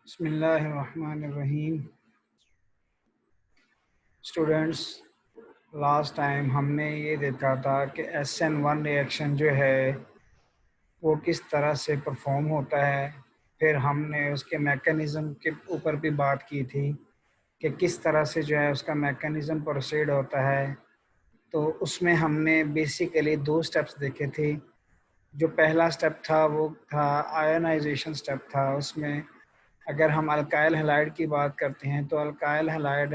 बिस्मिल्लाहिर्रहमानिर्रहीम। Students, last time हमने ये देखा था कि SN1 रिएक्शन जो है वो किस तरह से परफॉर्म होता है। फिर हमने उसके मैकेनिज़्म के ऊपर भी बात की थी कि किस तरह से जो है उसका मैकेनिज़्म प्रोसीड होता है। तो उसमें हमने बेसिकली 2 स्टेप्स देखे थे। जो पहला स्टेप था वो था आयनाइजेशन स्टेप था। उसमें अगर हम अल्काइल हैलाइड की बात करते हैं तो अल्काइल हैलाइड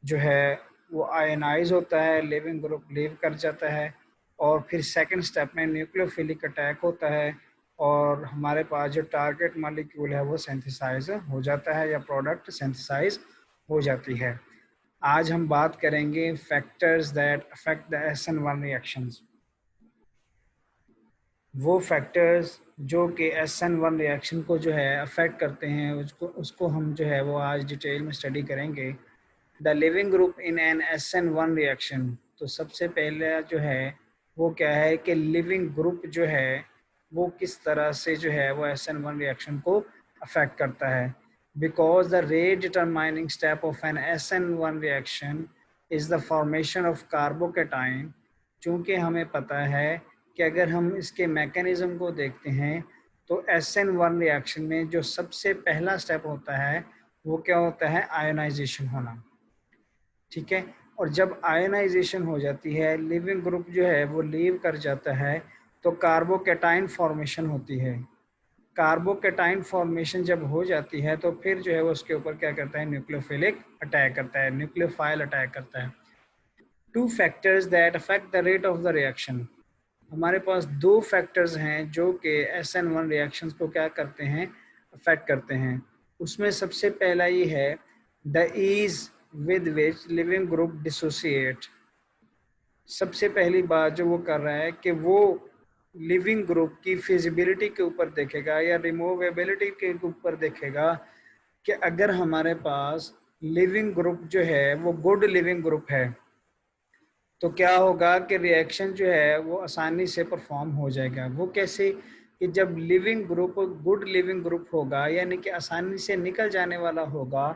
जो है वो आयनाइज होता है, लिविंग ग्रुप लीव कर जाता है और फिर सेकंड स्टेप में न्यूक्लियोफिलिक अटैक होता है और हमारे पास जो टारगेट मॉलिक्यूल है वो सिंथेसाइज हो जाता है या प्रोडक्ट सिंथेसाइज हो जाती है। आज हम बात करेंगे factors that affect the SN1 reactions. वो फैक्टर्स जो कि SN1 रिएक्शन को जो है अफेक्ट करते हैं उसको हम जो है वो आज डिटेल में स्टडी करेंगे। The leaving group in an SN1 reaction. तो सबसे पहले जो है वो क्या है कि लिविंग ग्रुप जो है वो किस तरह से जो है वो SN1 रिएक्शन को अफेक्ट करता है। Because the rate determining step of an SN1 reaction is the formation of carbocation. चूँकि हमें पता है कि अगर हम इसके मैकेनिज़्म को देखते हैं तो SN1 रिएक्शन में जो सबसे पहला स्टेप होता है वो क्या होता है, आयोनाइजेशन होना। ठीक है, और जब आयोनाइजेशन हो जाती है, लिविंग ग्रुप जो है वो लीव कर जाता है तो कार्बोकेटाइन फॉर्मेशन होती है। कार्बोकेटाइन फॉर्मेशन जब हो जाती है तो फिर जो है वो उसके ऊपर क्या करता है, न्यूक्लियोफिलिक अटैक करता है, न्यूक्लियोफाइल अटैक करता है। Two factors that affect the rate of the reaction. हमारे पास 2 फैक्टर्स हैं जो कि SN1 रिएक्शंस को क्या करते हैं, अफेक्ट करते हैं। उसमें सबसे पहला ये है the ease with which leaving group dissociate. सबसे पहली बात जो वो कर रहा है कि वो लिविंग ग्रुप की फिजिबिलिटी के ऊपर देखेगा या रिमूवेबिलिटी के ऊपर देखेगा कि अगर हमारे पास लिविंग ग्रुप जो है वो गुड लिविंग ग्रुप है तो क्या होगा कि रिएक्शन जो है वो आसानी से परफॉर्म हो जाएगा। वो कैसे कि जब leaving group good leaving group होगा यानी कि आसानी से निकल जाने वाला होगा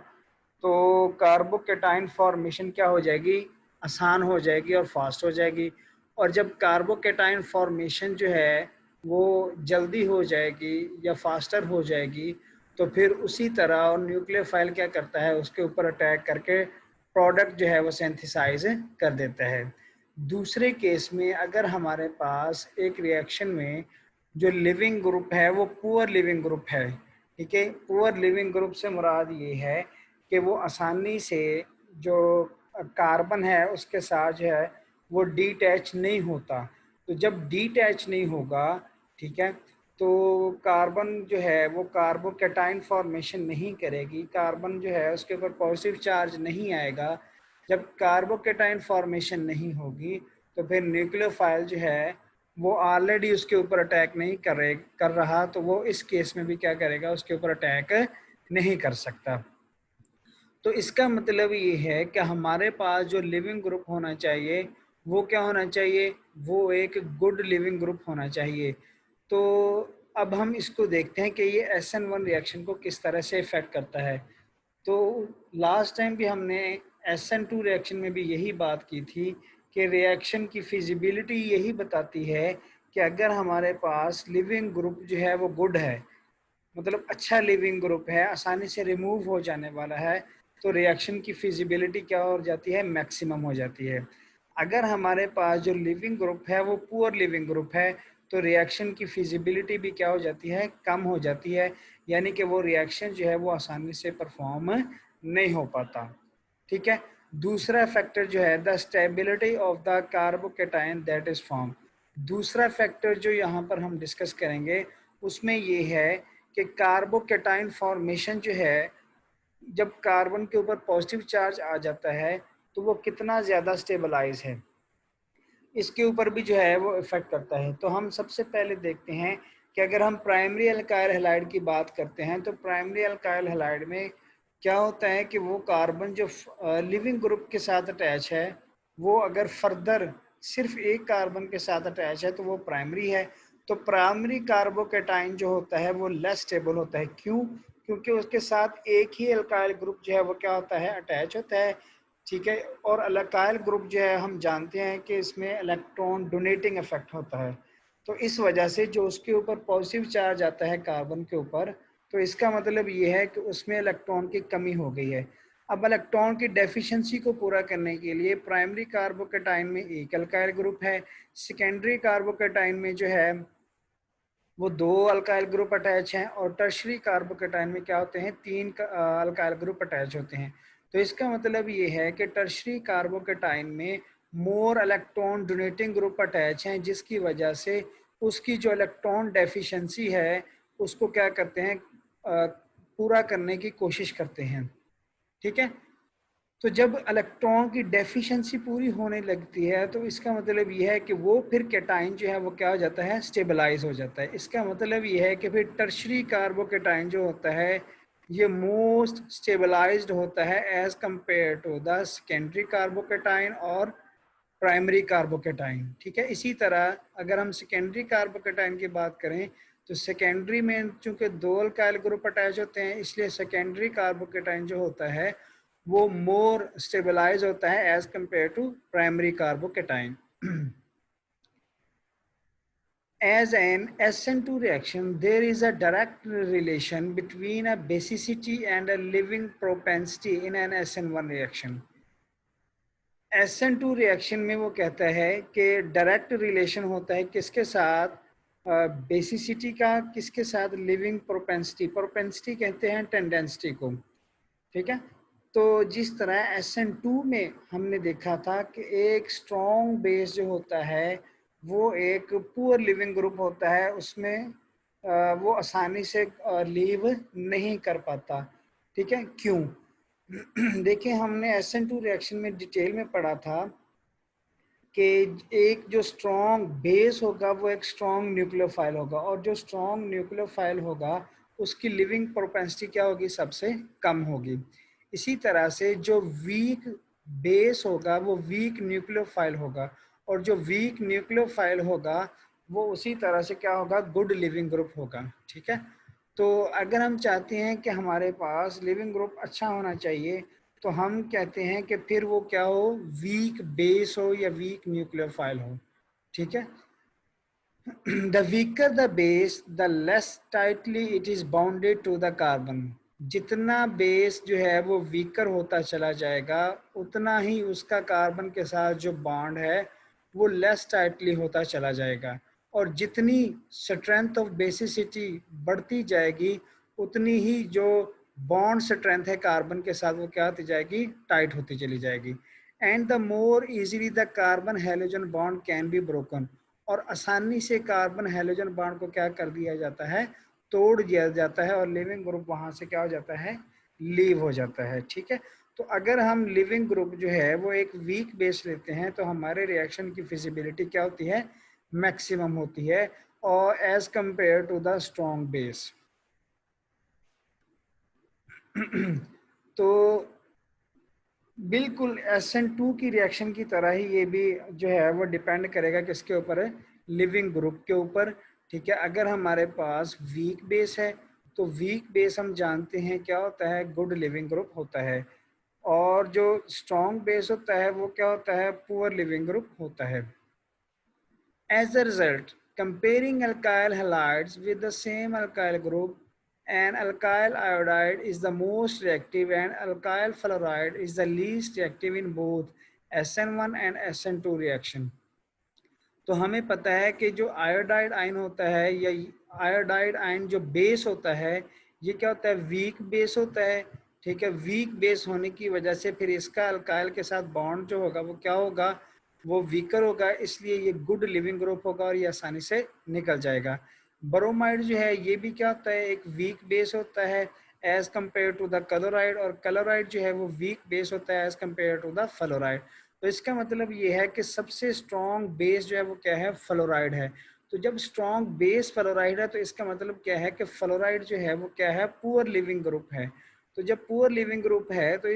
तो कार्बोकेटाइन फॉर्मेशन क्या हो जाएगी, आसान हो जाएगी और फास्ट हो जाएगी। और जब कार्बोकेटाइन फॉर्मेशन जो है वो जल्दी हो जाएगी या फास्टर हो जाएगी तो फिर उसी तरह और न्यूक्लियोफाइल क्या करता है, उसके ऊपर अटैक करके प्रोडक्ट जो है वो सिंथेसाइज कर देता है। दूसरे केस में अगर हमारे पास एक रिएक्शन में जो लिविंग ग्रुप है वो पुअर लिविंग ग्रुप है, ठीक है, पुअर लिविंग ग्रुप से मुराद ये है कि वो आसानी से जो कार्बन है उसके साथ जो है वो डीटैच नहीं होता। तो जब डीटैच नहीं होगा, ठीक है, तो कार्बन जो है वो कार्बोकेटाइन फॉर्मेशन नहीं करेगी, कार्बन जो है उसके ऊपर पॉजिटिव चार्ज नहीं आएगा। जब कार्बोकेटाइन फॉर्मेशन नहीं होगी तो फिर न्यूक्लियोफाइल जो है वो ऑलरेडी उसके ऊपर अटैक नहीं कर रहा तो वो इस केस में भी क्या करेगा, उसके ऊपर अटैक नहीं कर सकता। तो इसका मतलब ये है कि हमारे पास जो लिविंग ग्रुप होना चाहिए वो क्या होना चाहिए, वो एक गुड लिविंग ग्रुप होना चाहिए। तो अब हम इसको देखते हैं कि ये SN1 रिएक्शन को किस तरह से इफेक्ट करता है। तो लास्ट टाइम भी हमने SN2 रिएक्शन में भी यही बात की थी कि रिएक्शन की फिजिबिलिटी यही बताती है कि अगर हमारे पास लिविंग ग्रुप जो है वो गुड है, मतलब अच्छा लिविंग ग्रुप है, आसानी से रिमूव हो जाने वाला है, तो रिएक्शन की फिजिबिलिटी क्या हो जाती है, मैक्सिमम हो जाती है। अगर हमारे पास जो लिविंग ग्रुप है वो पुअर लिविंग ग्रुप है तो रिएक्शन की फिजिबिलिटी भी क्या हो जाती है, कम हो जाती है, यानी कि वो रिएक्शन जो है वो आसानी से परफॉर्म नहीं हो पाता। ठीक है। दूसरा फैक्टर जो है the stability of the carbocation that is form. दूसरा फैक्टर जो यहाँ पर हम डिस्कस करेंगे उसमें ये है कि कार्बोकेटाइन फॉर्मेशन जो है, जब कार्बन के ऊपर पॉजिटिव चार्ज आ जाता है तो वो कितना ज़्यादा स्टेबलाइज है, इसके ऊपर भी जो है वो इफेक्ट करता है। तो हम सबसे पहले देखते हैं कि अगर हम प्राइमरी अल्काइल हैलाइड की बात करते हैं तो प्राइमरी अल्काइल हैलाइड में क्या होता है कि वो कार्बन जो लिविंग ग्रुप के साथ अटैच है वो अगर फर्दर सिर्फ एक कार्बन के साथ अटैच है तो वो प्राइमरी है। तो प्राइमरी कार्बोकेटाइन जो होता है वो लेस स्टेबल होता है। क्यों? क्योंकि उसके साथ एक ही अल्काइल ग्रुप जो है वो क्या होता है, अटैच होता है। ठीक है, और अल्काइल ग्रुप जो है हम जानते हैं कि इसमें इलेक्ट्रॉन डोनेटिंग इफेक्ट होता है, तो इस वजह से जो उसके ऊपर पॉजिटिव चार्ज आता है कार्बन के ऊपर, तो इसका मतलब ये है कि उसमें इलेक्ट्रॉन की कमी हो गई है। अब इलेक्ट्रॉन की डेफिशिएंसी को पूरा करने के लिए प्राइमरी कार्बोकेटाइन में एक अल्काइल ग्रुप है, सेकेंडरी कार्बोकेटाइन में जो है वो दो अल्काइल ग्रुप अटैच हैं, और टर्शरी कार्बोकेटाइन में क्या होते हैं, तीन अल्काइल ग्रुप अटैच होते हैं। तो इसका मतलब ये है कि टर्शरी कार्बोकेटाइन में more electron donating group attach हैं, जिसकी वजह से उसकी जो इलेक्ट्रॉन डेफिशिएंसी है उसको क्या करते हैं, पूरा करने की कोशिश करते हैं। ठीक है, तो जब इलेक्ट्रॉन की डेफिशिएंसी पूरी होने लगती है तो इसका मतलब ये है कि वो फिर कैटाइन जो है वो क्या हो जाता है, स्टेबलाइज हो जाता है। इसका मतलब ये है कि फिर टर्शरी कार्बोकेटाइन जो होता है ये मोस्ट स्टेबलाइज्ड होता है as compare to the secondary carbocation और प्राइमरी कार्बोकेटाइन। ठीक है, इसी तरह अगर हम सेकेंडरी कार्बोकेटाइन की बात करें तो सेकेंडरी में चूंकि दो अल्काइल ग्रुप अटैच होते हैं, इसलिए सेकेंडरी कार्बोकेटाइन जो होता है वो मोर स्टेबलाइज होता है as compare to primary carbocation. As an SN2 reaction, there is a direct relation between a basicity and a living propensity in an SN1 reaction. SN2 reaction में वो कहता है कि डायरेक्ट रिलेशन होता है किसके साथ, बेसिसिटी का, किसके साथ, लिविंग प्रोपेंसिटी। प्रोपेंसिटी कहते हैं टेंडेंसिटी को। ठीक है, तो जिस तरह SN2 में हमने देखा था कि एक स्ट्रॉन्ग बेस जो होता है वो एक पुअर लिविंग ग्रुप होता है, उसमें वो आसानी से लीव नहीं कर पाता। ठीक है, क्यों? देखिए, हमने SN2 रिएक्शन में डिटेल में पढ़ा था कि एक जो स्ट्रॉन्ग बेस होगा वो एक स्ट्रॉन्ग न्यूक्लियोफाइल होगा, और जो स्ट्रॉन्ग न्यूक्लियोफाइल होगा उसकी लिविंग प्रोपेंसिटी क्या होगी, सबसे कम होगी। इसी तरह से जो वीक बेस होगा वो वीक न्यूक्लियोफाइल होगा, और जो वीक न्यूक्लियोफाइल होगा वो उसी तरह से क्या होगा, गुड लिविंग ग्रुप होगा। ठीक है, तो अगर हम चाहते हैं कि हमारे पास लिविंग ग्रुप अच्छा होना चाहिए तो हम कहते हैं कि फिर वो क्या हो, वीक बेस हो या वीक न्यूक्लियोफाइल हो। ठीक है, the weaker the base the less tightly it is bounded to the carbon. जितना बेस जो है वो वीकर होता चला जाएगा उतना ही उसका कार्बन के साथ जो बॉन्ड है वो लेस टाइटली होता चला जाएगा, और जितनी स्ट्रेंथ ऑफ बेसिसिटी बढ़ती जाएगी उतनी ही जो बॉन्ड स्ट्रेंथ है कार्बन के साथ वो क्या होती जाएगी, टाइट होती चली जाएगी। And the more easily the carbon halogen bond can be broken, और आसानी से कार्बन हेलोजन बॉन्ड को क्या कर दिया जाता है, तोड़ दिया जाता है, और लिविंग ग्रुप वहां से क्या हो जाता है, लीव हो जाता है। ठीक है, तो अगर हम लिविंग ग्रुप जो है वो एक वीक बेस लेते हैं तो हमारे रिएक्शन की फिजिबिलिटी क्या होती है, मैक्सिमम होती है, और as compare to the strong base. तो बिल्कुल SN2 की रिएक्शन की तरह ही ये भी जो है वो डिपेंड करेगा किसके ऊपर है, लिविंग ग्रुप के ऊपर। ठीक है, अगर हमारे पास वीक बेस है तो वीक बेस हम जानते हैं क्या होता है, गुड लिविंग ग्रुप होता है, और जो स्ट्रॉन्ग बेस होता है वो क्या होता है, पुअर लिविंग ग्रुप होता है। As a result, comparing alkyl halides with the same alkyl group, an alkyl iodide is the most reactive and alkyl fluoride is the least reactive in both SN1 and SN2 reaction. तो हमें पता है कि जो iodide ion होता है या iodide ion जो बेस होता है ये क्या होता है, वीक बेस होता है। ठीक है, वीक बेस होने की वजह से फिर इसका अल्काइल के साथ बॉन्ड जो होगा वो क्या होगा, वो वीकर होगा, इसलिए ये गुड लिविंग ग्रुप होगा और ये आसानी से निकल जाएगा। ब्रोमाइड जो है ये भी क्या होता है, एक वीक बेस होता है as compare to the chloride, और क्लोराइड जो है वो वीक बेस होता है as compare to the fluoride. तो इसका मतलब ये है कि सबसे स्ट्रॉन्ग बेस जो है वो क्या है, फ्लोराइड है। तो जब स्ट्रॉन्ग बेस फ्लोराइड है तो इसका मतलब क्या है कि फ्लोराइड जो है वो क्या है, पुअर लिविंग ग्रुप है। तो जब पुअर लिविंग ग्रुप है तो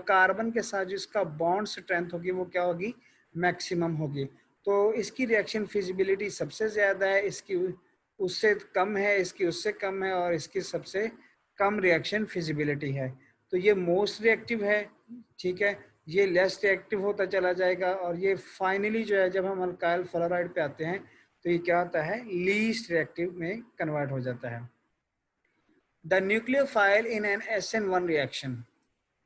कार्बन के साथ जिसका बॉन्ड स्ट्रेंथ होगी वो क्या होगी, मैक्सिमम होगी। तो इसकी रिएक्शन फिजिबिलिटी सबसे ज़्यादा है, इसकी उससे कम है, इसकी उससे कम है, और इसकी सबसे कम रिएक्शन फिजिबिलिटी है। तो ये मोस्ट रिएक्टिव है, ठीक है, ये लेस रिएक्टिव होता चला जाएगा, और ये फाइनली जो है जब हम अल्काइल फ्लोराइड पे आते हैं तो ये क्या होता है, लीस्ट रिएक्टिव में कन्वर्ट हो जाता है। The nucleophile in an SN1 reaction.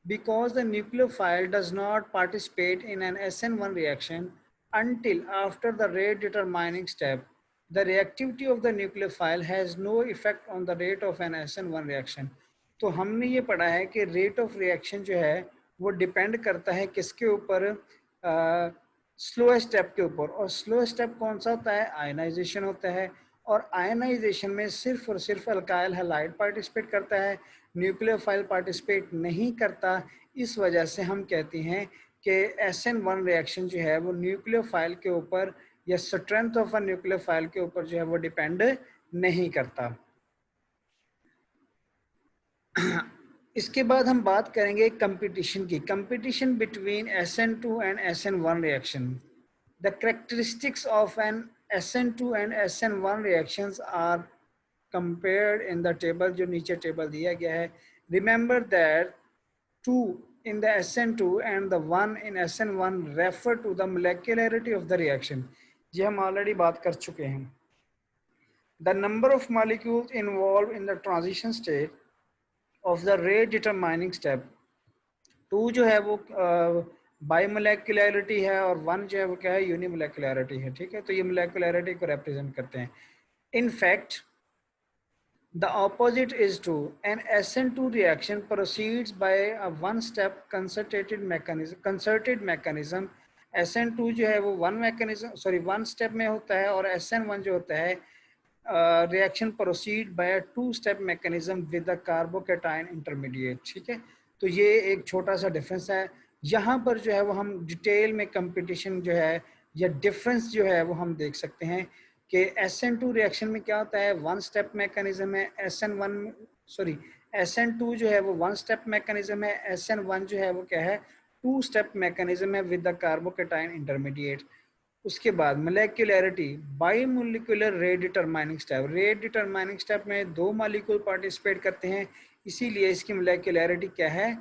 Because the nucleophile does not participate in an SN1 reaction until after the rate determining step, the reactivity of the nucleophile has no effect on the rate of an SN1 reaction. तो हमने ये पढ़ा है कि rate of reaction जो है वो depend करता है किसके ऊपर, स्लो स्टेप के ऊपर। और स्लो स्टेप कौन सा होता है, आयनाइजेशन होता है। और आयनाइजेशन में सिर्फ और सिर्फ अल्काइल हैलाइड पार्टिसिपेट करता है, न्यूक्लियोफाइल पार्टिसिपेट नहीं करता। इस वजह से हम कहते हैं कि SN1 रिएक्शन जो है वो न्यूक्लियोफाइल के ऊपर या स्ट्रेंथ ऑफ अ न्यूक्लियोफाइल के ऊपर जो है वो डिपेंड नहीं करता। इसके बाद हम बात करेंगे कंपटीशन की, competition between SN2 and SN1 reaction. The characteristics of an SN2 and SN1 reactions are compared in the table, जो नीचे टेबल दिया गया है। Remember that 2 in the SN2 and the 1 in SN1 refer to the molecularity of the reaction. ये हम already बात कर चुके हैं। The number of molecules involved in the transition state of the rate determining step. 2 जो है वो बायोमोलेक्युलरिटी है और 1 जो है वो क्या है, यूनिमोलेक्युलरिटी है, ठीक है। तो ये मोलेक्युलरिटी को रिप्रेजेंट करते हैं। In fact the opposite is true. An SN2 reaction proceeds by a one-step concerted mechanism. SN2 जो है वो one step में होता है, और SN1 जो होता है reaction proceed by a two-step mechanism with the carbocation intermediate, ठीक है। तो ये एक छोटा सा डिफरेंस है। यहाँ पर जो है वो हम डिटेल में कंपटीशन जो है या डिफरेंस जो है वो हम देख सकते हैं कि SN2 रिएक्शन में क्या होता है, वन स्टेप मैकेनिज्म है। SN2 जो है वो वन स्टेप मैकेनिज्म है, SN1 जो है वो क्या है, टू स्टेप मैकेनिज्म है विद द कार्बोकेटाइन इंटरमीडिएट। उसके बाद molecularity, bimolecular rate determining step. Rate determining step में 2 मॉलिक्यूल पार्टिसिपेट करते हैं, इसीलिए इसकी मोलेक्युलरिटी क्या है,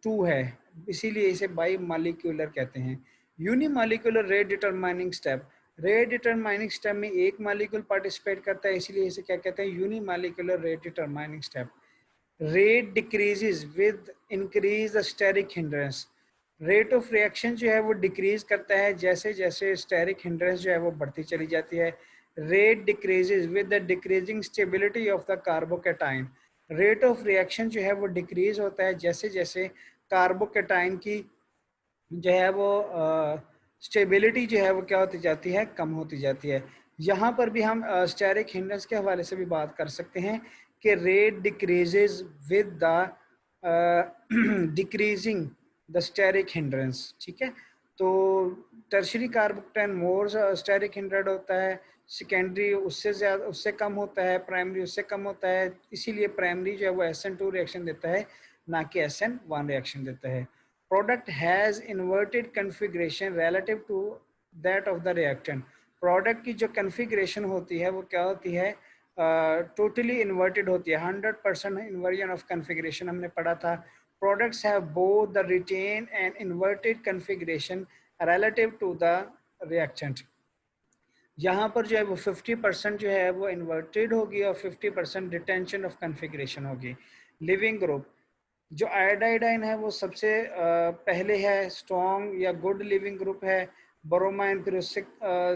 2 है, इसीलिए इसे बायोमोलिकुलर कहते हैं। Unimolecular rate determining step, rate determining step में 1 मॉलिक्यूल पार्टिसिपेट करता है, इसलिए इसे क्या कहते हैं, unimolecular rate determining step. Rate decreases with increase the steric hindrance. Rate of reaction जो है वो डिक्रीज करता है जैसे जैसे स्टेरिक हिंड्रेंस जो है वो बढ़ती चली जाती है। Rate decreases with the decreasing stability of the carbocation. Rate of reaction जो है वो डिक्रीज होता है जैसे जैसे कार्बोकेटाइन की जो है वो स्टेबिलिटी जो है वो क्या होती जाती है, कम होती जाती है। यहाँ पर भी हम स्टेरिक हिंड्रेंस के हवाले से भी बात कर सकते हैं कि rate decreases with the decreasing the steric hindrance, ठीक है। तो tertiary carbocation more steric hindrance होता है, सेकेंडरी उससे ज़्यादा उससे कम होता है, प्राइमरी उससे कम होता है, इसीलिए प्राइमरी जो है वो SN2 रिएक्शन देता है, ना कि SN1 रिएक्शन देता है। Product has inverted configuration relative to that of the reactant. Product की जो कन्फिग्रेशन होती है वो क्या होती है, टोटली इन्वर्टेड होती है, 100% इन्वर्जन ऑफ कन्फिग्रेशन हमने पढ़ा था। Products have both the retain and inverted configuration relative to the reactant. यहाँ पर जो है वो 50% जो है वो इन्वर्टेड होगी और 50% रिटेंशन ऑफ कन्फिग्रेशन होगी। लिविंग ग्रुप, जो आयोडाइडाइन है वो सबसे पहले है, स्ट्रॉन्ग या गुड लिविंग ग्रुप है। बोरोमाइन फिर उससे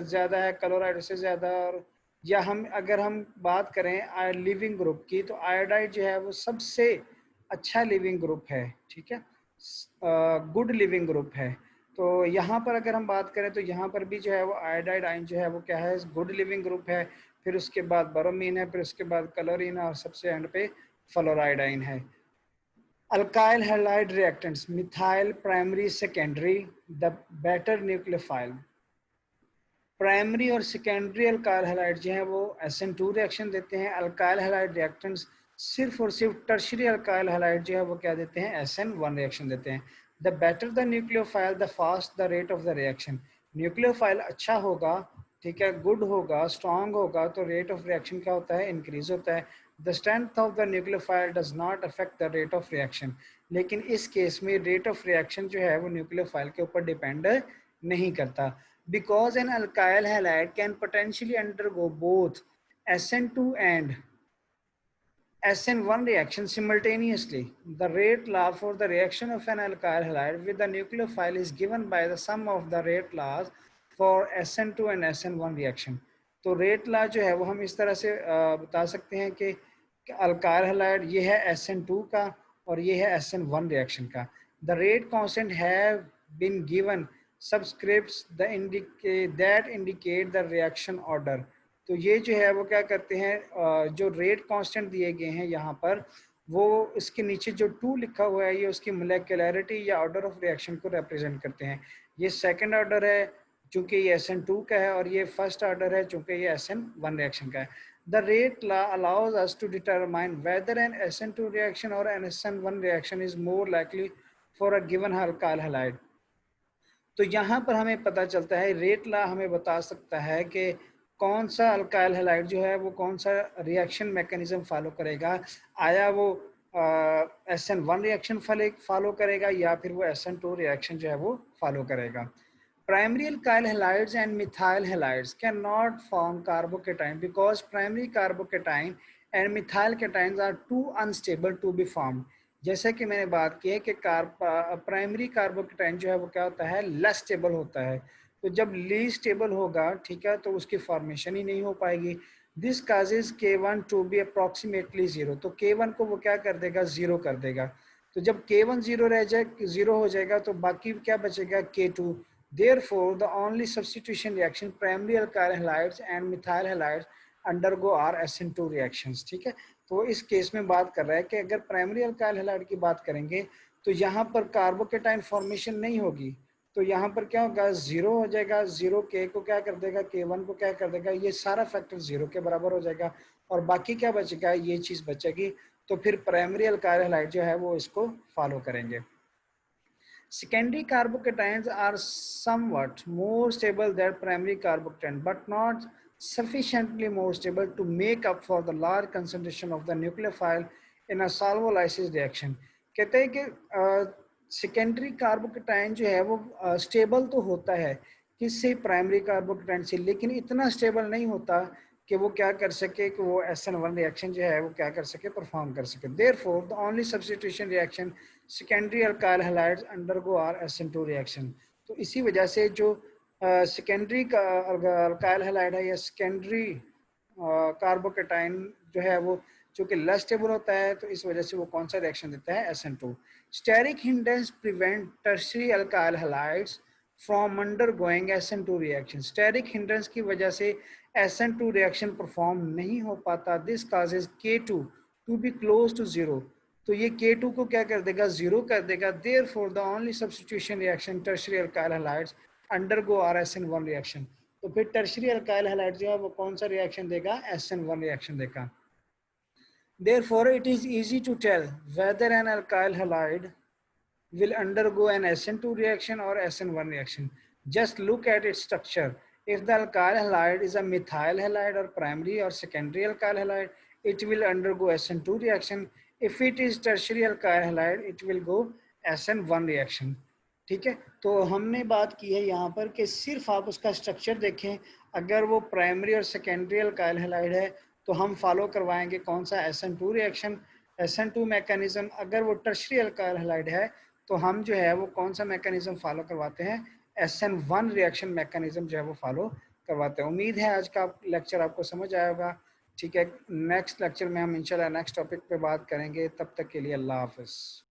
ज़्यादा है, क्लोराइड उससे ज़्यादा। और या अगर हम बात करें लिविंग ग्रुप की, तो आयोडाइड जो है वो सबसे अच्छा लिविंग ग्रुप है, ठीक है, गुड लिविंग ग्रुप है। तो यहाँ पर अगर हम बात करें तो यहाँ पर भी जो है वो आयोडाइड आयन जो है वो क्या है, गुड लिविंग ग्रुप है। फिर उसके बाद बोरोमीन है, फिर उसके बाद क्लोरीन है, और सबसे एंड पे फ्लोराइड आयन है। Alkyl halide reactants, methyl primary secondary, the better nucleophile. Primary और सेकेंडरी अल्काइल हैलाइड जो है वो SN2 रिएक्शन देते हैं। अल्काइल हैलाइड रिएक्टेंट्स सिर्फ और सिर्फ टर्शरी अल्काइल हैलाइड जो है वो क्या देते हैं, SN1 रिएक्शन देते हैं। The better the nucleophile the fast the rate of the reaction. Nucleophile अच्छा होगा, ठीक है, गुड होगा, स्ट्रॉन्ग होगा, तो रेट ऑफ रिएक्शन क्या होता है, इंक्रीज होता है। The strength of the nucleophile does not affect the rate of reaction. लेकिन इस केस में रेट ऑफ रिएक्शन जो है वो न्यूक्लियोफाइल के ऊपर डिपेंड नहीं करता, because an alkyl halide can potentially undergo both SN2 and SN1 reaction simultaneously. The rate law for the reaction of an alkyl halide with the nucleophile is given by the sum of the rate laws for SN2 and SN1 reaction. तो rate law जो है वो हम इस तरह से बता सकते हैं कि अल्काइल हैलाइड ये है SN2 का और ये है SN1 रिएक्शन का। The rate constant have been given subscripts that indicate the reaction order. तो ये जो है वो क्या करते हैं, जो रेट कांस्टेंट दिए गए हैं यहाँ पर, वो इसके नीचे जो 2 लिखा हुआ है ये उसकी मोलेकुलरिटी या ऑर्डर ऑफ रिएक्शन को रिप्रेजेंट करते हैं। ये सेकंड ऑर्डर है चूंकि ये SN2 का है, और ये फर्स्ट ऑर्डर है चूंकि ये SN1 रिएक्शन का है। The rate law allows us to determine whether an SN2 reaction और an SN1 reaction is more likely for a given alkyl halide. तो यहाँ पर हमें पता चलता है, रेट लॉ हमें बता सकता है कि कौन सा अल्काइल हैलाइड जो है वो कौन सा रिएक्शन मैकेनिज्म फॉलो करेगा। आया वो SN1 रिएक्शन फॉलो करेगा या फिर वो SN2 रिएक्शन जो है वो फॉलो करेगा। Primary alkyl halides and methyl halides cannot form carbocation because primary carbocation and methyl cations are too unstable to be formed. जैसे कि मैंने बात की है कि प्राइमरी कार्बोकेटाइन जो है वो क्या होता है, लेस स्टेबल होता है। तो जब लीस्ट स्टेबल होगा, ठीक है, तो उसकी फॉर्मेशन ही नहीं हो पाएगी। This causes K1 to be approximately zero. तो K1 को वो क्या कर देगा, जीरो कर देगा। तो जब K1 जीरो रह जाए, जीरो हो जाएगा, तो बाकी क्या बचेगा, K2। Therefore, the only substitution reaction primary alkyl halides and methyl halides undergo are SN2 reactions। ठीक है, तो इस केस में बात कर रहा है कि अगर प्राइमरी अल्काइल हैलाइड की बात करेंगे तो यहाँ पर कार्बोकेटाइन फॉर्मेशन नहीं होगी। तो यहाँ पर क्या होगा, जीरो हो जाएगा। जीरो के को क्या कर देगा, K1 को क्या कर देगा, ये सारा फैक्टर जीरो के बराबर हो जाएगा, और बाकी क्या बचेगा, ये चीज बचेगी। तो फिर प्राइमरी अल्काइल हैलाइड जो है वो इसको फॉलो करेंगे। Secondary carbocations are somewhat more stable than primary carbocation, but not sufficiently more stable to make up for the large concentration of the nucleophile in a solvolysis reaction। कहते हैं कि secondary carbocation जो है वो stable तो होता है किससे, प्राइमरी कार्बोकेटाइन से, लेकिन इतना स्टेबल नहीं होता कि वो क्या कर सके कि वो SN1 रिएक्शन जो है वो क्या कर सके, परफॉर्म कर सके। Therefore the only substitution reaction secondary alkyl halides undergo are SN2 reaction. तो इसी वजह से जो सेकेंडरी अल्काइल हैलाइड है या सेकेंडरी कार्बोकेटाइन जो है वो चूंकि लेस स्टेबल होता है, तो इस वजह से वो कौन सा रिएक्शन देता है, SN2। Steric hindrance prevent tertiary alkyl halides from undergoing SN2 reaction. Steric hindrance की वजह से SN2 रिएक्शन परफॉर्म नहीं हो पाता। This causes K2 to be close to zero. तो ये K2 को क्या कर देगा, जीरो कर देगा। Therefore the only substitution reaction tertiary alkyl halides undergo are SN1 reaction. तो फिर टर्शियरी अल्काइल हैलाइड जो है वो कौन सा रिएक्शन देगा, SN1 रिएक्शन देगा। Therefore, it is easy to tell whether an alkyl halide will undergo an SN2 reaction or SN1 reaction. Just look at its structure. If the alkyl halide is a methyl halide or primary or secondary alkyl halide, it will undergo SN2 reaction. If it is tertiary alkyl halide, it will go SN1 reaction. ठीक है, तो हमने बात की है यहाँ पर कि सिर्फ आप उसका स्ट्रक्चर देखें। अगर वो प्राइमरी और सेकेंडरी अल्काइल हैलाइड है तो हम फॉलो करवाएंगे कौन सा, SN2 रिएक्शन, SN2 मैकेनिज्म। अगर वो टर्शियरी अल्काइल हैलाइड है तो हम जो है वो कौन सा मैकेनिज्म फॉलो करवाते हैं, SN1 रिएक्शन मैकेनिज्म जो है वो फॉलो करवाते हैं। उम्मीद है आज का लेक्चर आपको समझ आया होगा। ठीक है, नेक्स्ट लेक्चर में हम इंशाल्लाह नेक्स्ट टॉपिक पे बात करेंगे। तब तक के लिए अल्लाह हाफिज़।